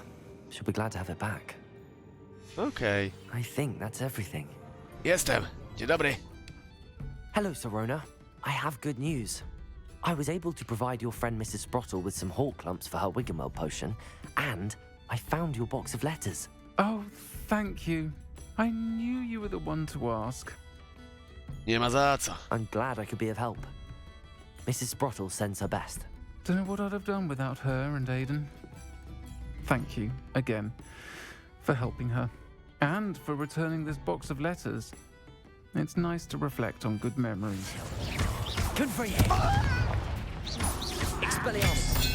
S5: She'll be glad to have it back.
S1: Okej.
S5: I think that's everything.
S1: Jestem. Dzień dobry.
S5: Hello, Sirona. I have good news. I was able to provide your friend Mrs. Sprottle with some hawk clumps for her Wiggenweld potion, and I found your box of letters.
S12: Oh, thank you. I knew you were the one to ask.
S1: Nie ma za co.
S5: I'm glad I could be of help. Mrs. Sprottle sends her best.
S12: Don't know what I'd have done without her and Aidan. Thank you, again, for helping her. And for returning this box of letters. It's nice to reflect on good memories.
S5: Confringo! Expelliarmus!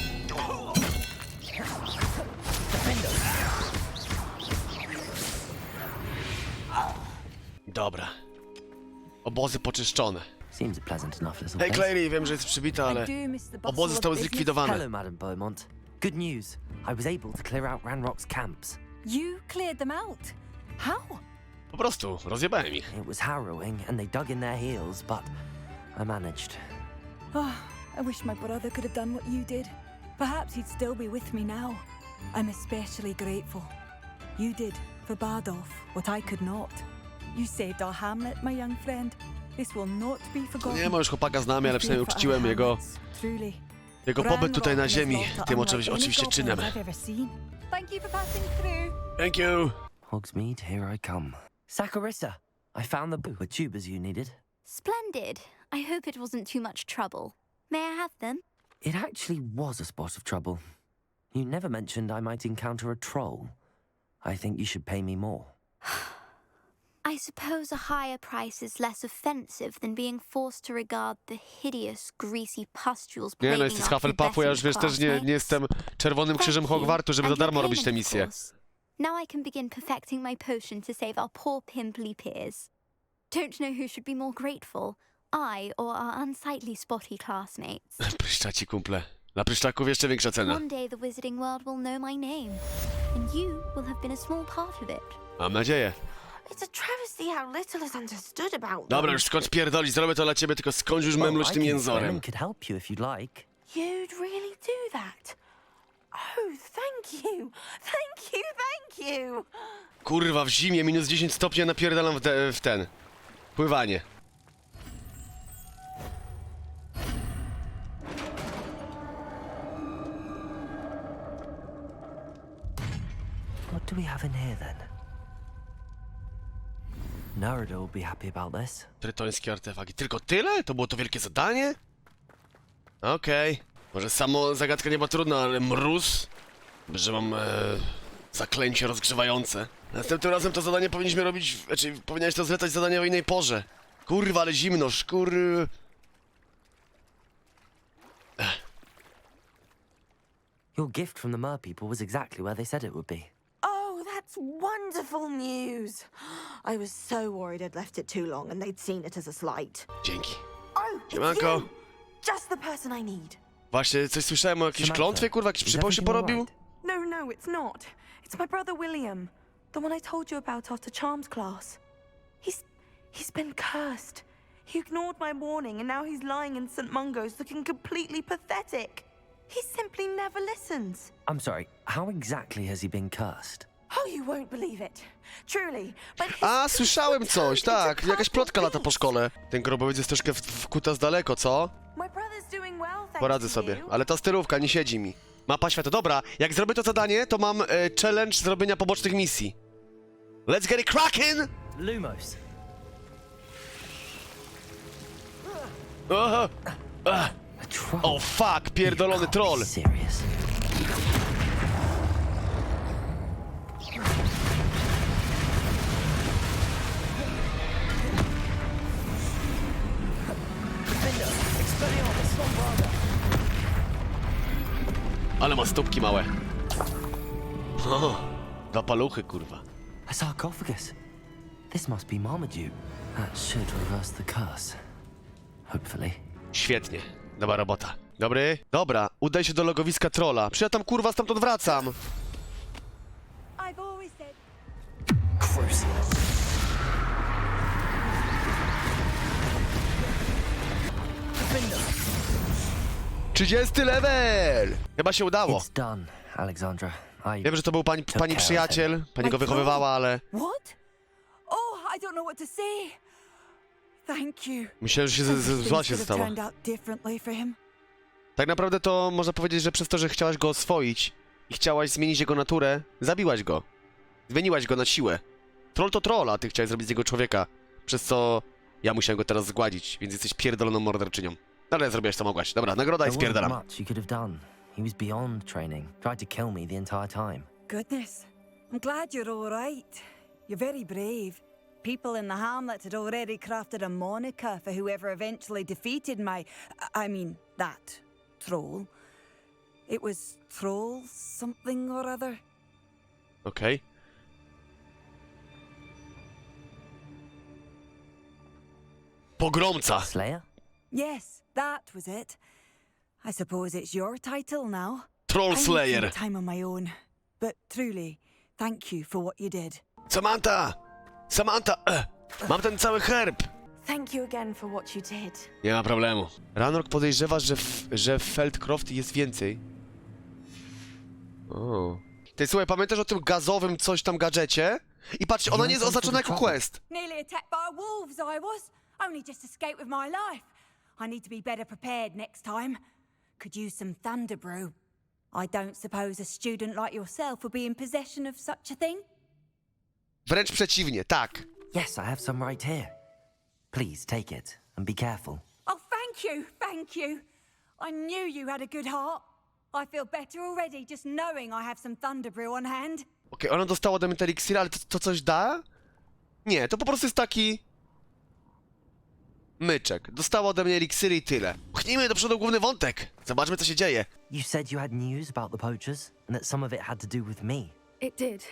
S1: Dobra. Obozy poczyszczone.
S5: Seems pleasant enough little
S1: Hej,
S5: place.
S1: Clary, wiem, że jest przybita, ale...
S4: I do miss the bustle
S1: Obozy
S4: of
S1: zostały
S4: business.
S1: zlikwidowane.
S5: Hello, Madam Beaumont. Good news. I was able to clear out Ranrock's camps.
S4: You cleared them out. How?
S1: Po prostu, rozjebałem ich.
S5: It was harrowing, and they dug in their heels, but I managed.
S4: Oh, I wish my brother could have done what you did. Perhaps he'd still be with me now. I'm especially grateful. You did, for Bardolph, what I could not. You saved our hamlet, my young friend. This will not be forgotten.
S1: Nie ma już chłopaka z nami, ale przynajmniej uczciłem jego
S4: Truly.
S1: Jego pobyt tutaj na ziemi, tym oczywiście czynem.
S4: Thank you for passing through.
S1: Thank you.
S5: Hogsmeade, here I come. Saccharissa, I found the boo with tubers you needed.
S10: Splendid. I hope it wasn't too much trouble. May I have them?
S5: It actually was a spot of trouble. You never mentioned I might encounter a troll. I think you should pay me more.
S10: I suppose a higher price is less offensive than being forced to regard the hideous, greasy pustules
S1: Nie no,
S10: plaguing
S1: jesteś z
S10: our
S1: Hufflepuffu, ja już wiesz, też nie
S10: classmates.
S1: jestem Czerwonym Krzyżem Hogwartu, żeby za darmo robić te misje.
S10: Now I can begin perfecting my potion to save our poor pimply peers. Don't know who should be more grateful, I or our unsightly spotty classmates.
S1: Pryszczaci kumple. Dla pryszczaków jeszcze większa cena.
S10: One day the wizarding world will know my name, and you will have been a small part of it.
S1: Mam nadzieję.
S13: It's a travesty how little is understood about them.
S1: Dobra, już skończ pierdolić, zrobię to dla ciebie, tylko skończ już memluć tym jęzorem.
S5: could help you if you'd like.
S13: You'd really do that? Oh, thank you. Thank you, thank you.
S1: Kurwa, w zimie minus 10 stopni ja napierdalam w ten. Pływanie.
S5: What do we have in here then? Narada will be happy about this.
S1: Trytońskie artefakty. Tylko tyle? To było to wielkie zadanie? Okej. Może samo zagadka nie była trudna, ale mróz? Że mam zaklęcie rozgrzewające. Następnym razem to zadanie powinniśmy robić... Znaczy, powinieneś to zlecać zadanie o innej porze. Kurwa, ale zimno,
S5: Your gift from the Mer people was exactly where they said it would be.
S13: Oh, that's wonderful news. I was so worried I'd left it too long and they'd seen it as a slight.
S1: Dzięki.
S13: Oh, it's
S1: Siemanko.
S13: you. Just the person I need.
S1: Właśnie, coś słyszałem o jakiejś klątwie, kurwa, jakiś przypał się porobił?
S14: No, no, it's not. It's my brother William. The one I told you about after Charms class. He's been cursed. He ignored my warning and now he's lying in St. Mungo's looking completely pathetic. He simply never listens.
S5: I'm sorry, how exactly has he been cursed?
S14: Oh, you won't believe it. Truly, but
S1: A, słyszałem coś, tak. Jakaś plotka lata po szkole. Ten grobowiec jest troszkę wkuta z daleko, co?
S14: my brother's doing well, thanks
S1: Poradzę
S14: to
S1: sobie,
S14: you.
S1: ale ta stylówka nie siedzi mi. Mapa świata, dobra, jak zrobię to zadanie, to mam challenge zrobienia pobocznych misji. Let's get it cracking!
S5: Lumos.
S1: Aha.
S5: A troll.
S1: Oh fuck, pierdolony troll.
S5: Serious.
S1: Ale ma stópki małe. O, dwa paluchy, kurwa.
S5: A sarcophagus. This must be Marmaduke. That should reverse the curse. Hopefully.
S1: Świetnie, dobra robota. Dobry? Dobra, udaj się do logowiska trolla. Przecież ja tam kurwa stamtąd wracam.
S4: I've always said.
S5: Gross.
S1: 30 level! Chyba się udało.
S5: It's done, Alexandra.
S1: Wiem, że to był pani przyjaciel, pani go wychowywała, ale...
S4: What? Oh, I don't know what to say. Thank you.
S1: Myślałem, że się zła się stała.
S4: Turned out differently for him.
S1: Tak naprawdę to można powiedzieć, że przez to, że chciałaś go oswoić i chciałaś zmienić jego naturę, zabiłaś go. Zmieniłaś go na siłę. Troll to troll, a ty chciałeś zrobić z niego człowieka. Przez co ja musiałem go teraz zgładzić, więc jesteś pierdoloną morderczynią. Ale zrobiłaś co mogłaś. Dobra, nagroda i spierdalam.
S5: Much you could have done. He was beyond training. Tried to kill me the entire time.
S14: Goodness. I'm glad you're all right. You're very brave. People in the hamlet had already crafted a moniker for whoever eventually defeated that troll. It was Troll something or other.
S1: Okej. Pogromca.
S5: Slayer?
S14: Yes, that was it. I suppose it's your title now.
S1: Troll
S14: I need
S1: Slayer.
S14: some time on my own. But truly, thank you for what you did.
S1: Samantha! Samantha! Mam ten cały herb!
S13: Thank you again for what you did.
S1: Nie ma problemu. Ranrock podejrzewa, że w Feldcroft jest więcej. O. Ty słuchaj, pamiętasz o tym gazowym coś tam gadżecie? I patrz, ona nie jest oznaczona jako quest.
S4: Nearly attacked by wolves, I was. Only just escaped with my life. I need to be better prepared next time.
S14: could use some thunder brew. I don't suppose a student like yourself would be in possession of such a thing?
S1: Wręcz przeciwnie, tak.
S5: Yes, I have some right here. Please take it and be careful.
S14: Oh, thank you, thank you. I knew you had a good heart. I feel better already just knowing I have some thunder brew on hand.
S1: Okej, ona dostała ode mnie te eliksiry, ale to coś da? Nie, to po prostu jest taki... myczek. Dostała ode mnie eliksiry i tyle. Pchnijmy do przodu główny wątek. Zobaczmy, co się dzieje.
S5: You said you had news about the poachers, and that some of it had to do with me.
S15: It did.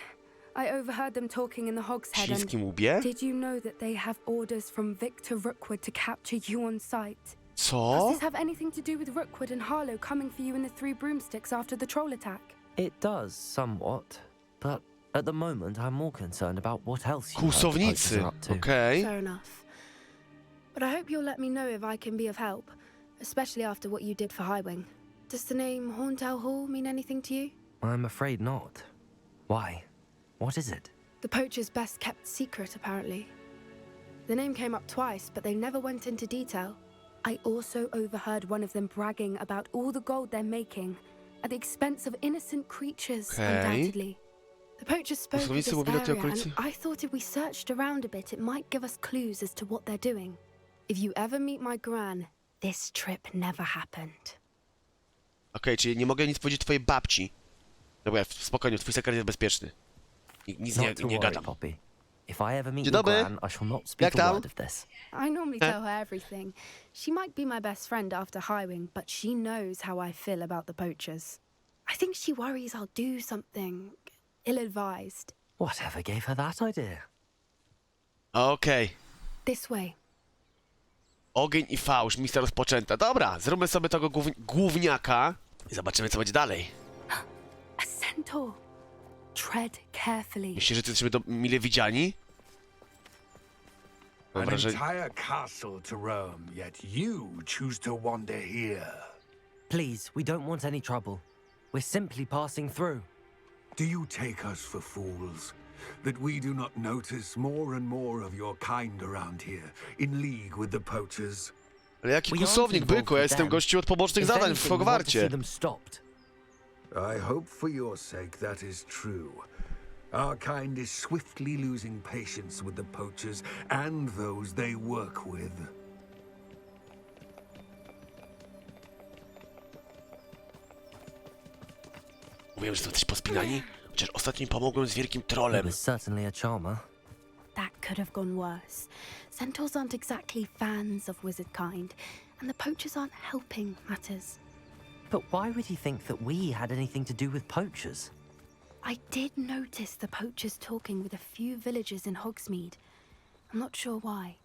S15: I overheard them talking in the Hog's Head and...
S1: Śliskim łbie?
S15: Did you know that they have orders from Victor Rookwood to capture you on sight?
S1: Co?
S15: Does this have anything to do with Rookwood and Harlow coming for you in the Three Broomsticks after the troll attack?
S5: It does, somewhat. But at the moment, I'm more concerned about what else you
S1: Kłusownicy,
S5: are up to.
S1: okej.
S15: Fair enough. But I hope you'll let me know if I can be of help, especially after what you did for Highwing. Does the name Hauntow Hall mean anything to you?
S5: I'm afraid not. Why? What is it?
S15: The poacher's best kept secret, apparently. The name came up twice, but they never went into detail. I also overheard one of them bragging about all the gold they're making, at the expense of innocent creatures, undoubtedly. The poachers spoke of this area, and I thought if we searched around a bit, it might give us clues as to what they're doing. If you ever meet my gran, this trip never happened.
S1: Okej, czyli nie mogę nic powiedzieć twojej babci. Dobra, spokojnie, twój sekret jest bezpieczny. Nic nie gadam.
S5: Poppy. If I ever meet
S1: Dzień
S5: your
S1: dobry.
S5: gran, I shall not speak a word of this.
S15: I normally tell her everything. She might be my best friend after Highwing, but she knows how I feel about the poachers. I think she worries I'll do something ill-advised.
S5: Whatever gave her that idea?
S1: Okej.
S15: This way.
S1: Ogień i fałsz, misja rozpoczęta. Dobra, zróbmy sobie tego główniaka i zobaczymy, co będzie dalej.
S15: A centaur. Tread carefully.
S1: Myślisz, że jesteśmy mile widziani?
S16: An entire castle to roam, yet you choose to wander here.
S5: Please, we don't want any trouble. We're simply passing through.
S16: Do you take us for fools? That we do not notice more and more of your kind around here, in league with the poachers?
S1: Ale jaki kłusownik, byku, ja jestem gościu od pobocznych zadań w Hogwarcie.
S16: I hope for your sake that is true. Our kind is swiftly losing patience with the poachers and those they work with.
S1: Mówiłem, że to jesteś pospinani? Chociaż ostatnio mi pomogłem z wielkim trolem.
S5: Certainly a charmer.
S15: That could have gone worse. Centaurs aren't exactly fans of wizard kind, and the poachers aren't helping matters.
S5: But why would he think that we had anything to do with poachers?
S15: I did notice the poachers talking with a few villagers in Hogsmeade. I'm not sure why.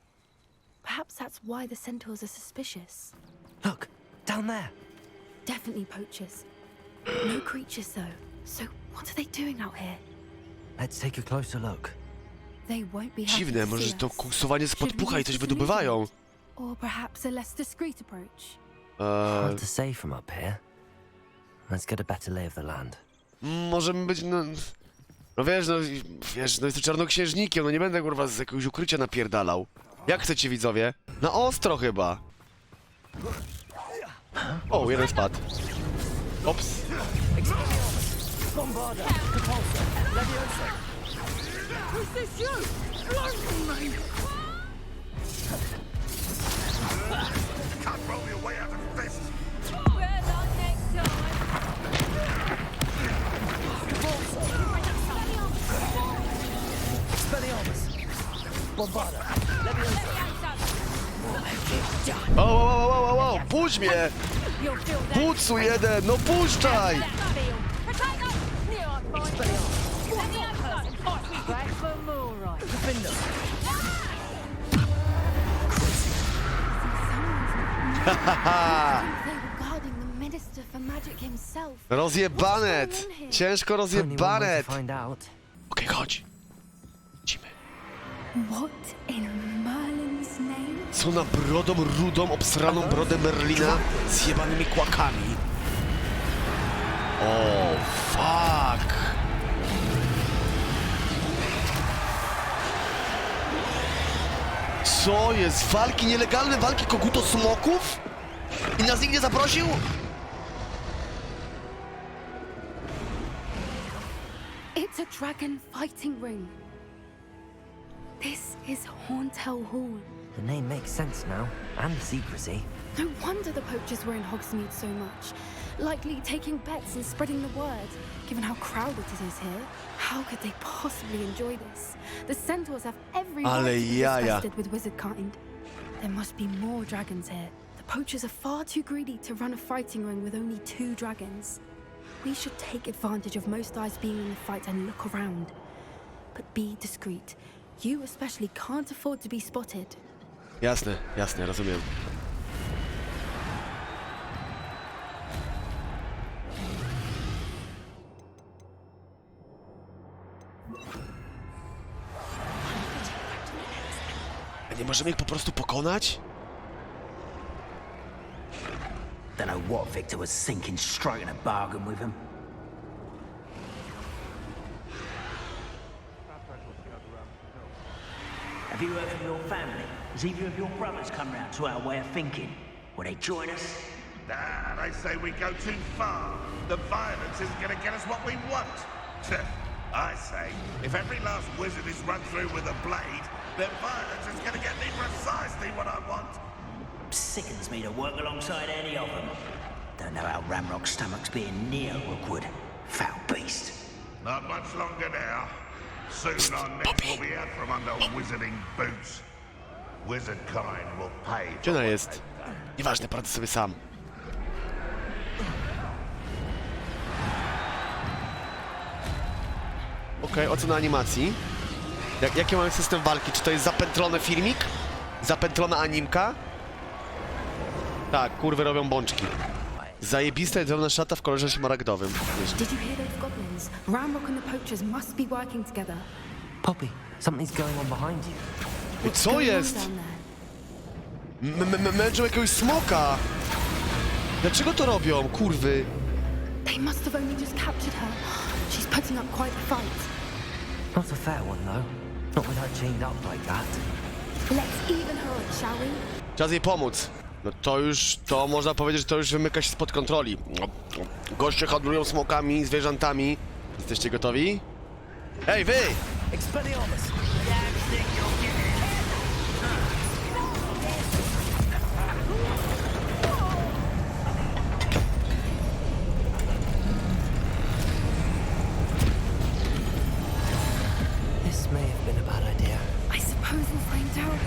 S15: Perhaps that's why the centaurs are suspicious.
S5: Look, down there.
S15: Definitely poachers. No creatures, though. So what are they doing out here?
S5: Let's take a closer look.
S15: They won't be happy
S1: Dziwne,
S15: to
S1: może
S15: see
S1: to
S15: us.
S1: kłusowanie z podpucha i coś wydobywają.
S15: Or perhaps a less discreet approach.
S5: Hard to say from up here. Let's get a better lay of the land.
S1: Możemy być, no wiesz, jestem czarnoksiężnikiem, no nie będę kurwa z jakiegoś ukrycia napierdalał. Jak chcecie, widzowie? Na ostro chyba. O, jeden spadł. Ops.
S11: Can't roll your way out of this.
S1: O, puść mnie! Pucu jeden, no puszczaj! Rozjebanet! Ciężko rozjebanet! Okej, chodź. Idziemy.
S15: What in Merlin's name?
S1: Co na brodą rudą, obsraną brodę Merlina z jebanymi kłakami? O, fuck! Co jest? Walki, nielegalne walki koguto-smoków? I nas nikt nie zaprosił?
S15: It's a dragon fighting ring. This is Hauntel Hall.
S5: The name makes sense now, and the secrecy.
S15: No wonder the poachers were in Hogsmeade so much. Likely taking bets and spreading the word, given how crowded it is here. How could they possibly enjoy this? The centaurs have every right to be disgusted with wizard kind. There must be more dragons here. The poachers are far too greedy to run a fighting ring with only 2 dragons. We should take advantage of most eyes being in the fight and look around. But be discreet. You especially can't afford to be spotted.
S1: Jasne, jasne, rozumiem. A nie możemy ich po prostu pokonać?
S17: Don't know what Victor was thinking, striking a bargain with him. Have you heard from your family? Has either of your brothers come round to our way of thinking? Will they join us?
S11: Nah, they say we go too far. The violence isn't going to get us what we want. I say, if every last wizard is run through with a blade, then violence is going to get me precisely what I want.
S17: Sickens me to work alongside any of them. Don't know how Ramrock's stomach's being near Rookwood. Foul beast.
S11: Not much longer now. Soon our necks will be out from under wizarding boots. Wizard kind will pay.
S1: Gdzie ona jest? Nieważne, poradzę sobie sam. Okej, ocena animacji. Jaki mamy system walki? Czy to jest zapętlony filmik? Zapętlona animka? Tak, kurwy robią bączki. Zajebista jedwabna szata w kolorze szmaragdowym.
S15: Did you hear those goblins? Ramrock and the poachers must be working together.
S5: Poppy, something's going on behind you.
S1: Co jest? Męczą jakiegoś smoka! Dlaczego to robią, kurwy?
S15: They must have only just captured her. She's putting up quite a fight.
S5: Not a fair one, though. Not with her chained up like that.
S15: Let's even her, shall we?
S1: Czas jej pomóc. No to można powiedzieć, że to już wymyka się spod kontroli. Goście handlują smokami, zwierzętami. Jesteście gotowi? Hej, wy!
S5: This may have been a bad idea.
S15: I suppose we'll find out.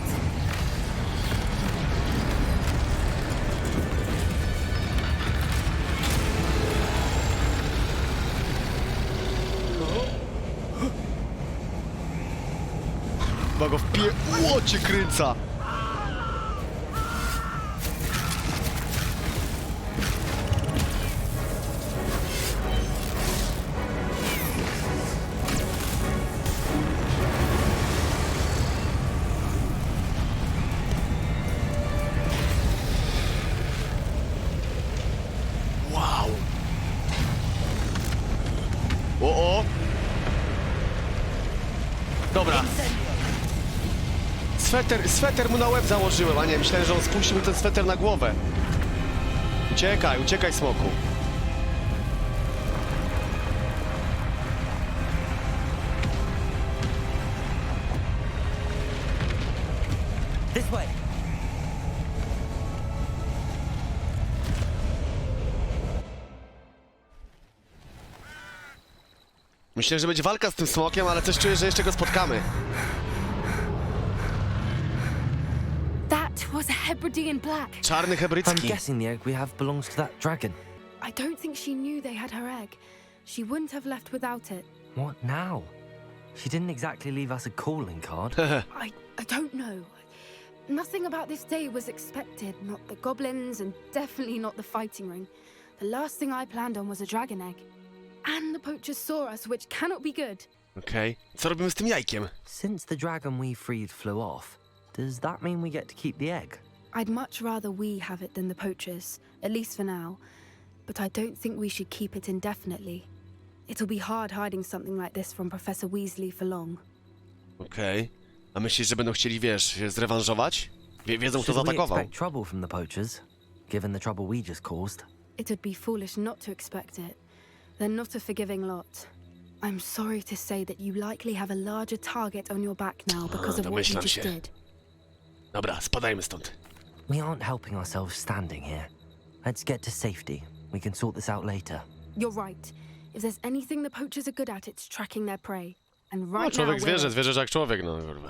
S1: Chyba go łocie kręca! Wow! O! Dobra. Sweter mu na łeb założyłem, a nie, myślałem, że on spuścił mi ten sweter na głowę. Uciekaj, smoku.
S5: This way.
S1: Myślę, że będzie walka z tym smokiem, ale coś czuję, że jeszcze go spotkamy.
S15: That was a Hebridean black.
S1: Czarny hebrycki.
S5: I'm guessing the egg we have belongs to that dragon.
S15: I don't think she knew they had her egg. She wouldn't have left without it.
S5: What now? She didn't exactly leave us a calling card.
S15: I don't know. Nothing about this day was expected. Not the goblins, and definitely not the fighting ring. The last thing I planned on was a dragon egg. And the poachers saw us, which cannot be good.
S1: Okej. Co robimy z tym jajkiem?
S5: Since the dragon we freed flew off, does that mean we get to keep the egg?
S15: I'd much rather we have it than the poachers, at least for now. But I don't think we should keep it indefinitely. It'll be hard hiding something like this from Professor Weasley for long.
S1: Okej. A myślisz, że będą chcieli, wiesz, się zrewanżować? Wiedzą, kto
S5: Should we
S1: zaatakował.
S5: expect trouble from the poachers, given the trouble we just caused?
S15: It would be foolish not to expect it. They're not a forgiving lot. I'm sorry to say that you likely have a larger target on your back now because of what you
S1: domyślam
S15: just
S1: się.
S15: did.
S1: Dobra, spadajmy stąd.
S5: We aren't helping ourselves standing here. Let's get to safety. We can sort this out later.
S15: You're right. If there's anything the poachers are good at, it's tracking their prey. And
S1: No,
S15: right
S1: człowiek
S15: now,
S1: zwierzę, zwierzę jak człowiek, no kurwa.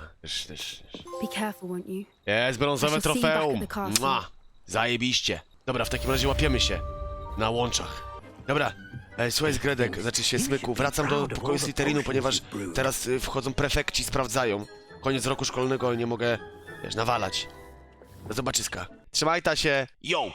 S15: Be careful, won't you?
S1: Jest brązowe
S15: I shall see you back
S1: trofeum.
S15: at the castle.
S1: Mua. Zajebiście. Dobra, w takim razie łapiemy się. Na łączach. Dobra. Słuchaj, Zgredek, znaczy się Smyku, wracam do pokoju Slytherinu, ponieważ teraz wchodzą prefekci, sprawdzają. Koniec roku szkolnego, nie mogę, wiesz, nawalać. Do zobaczyska. Trzymaj ta się. Yo!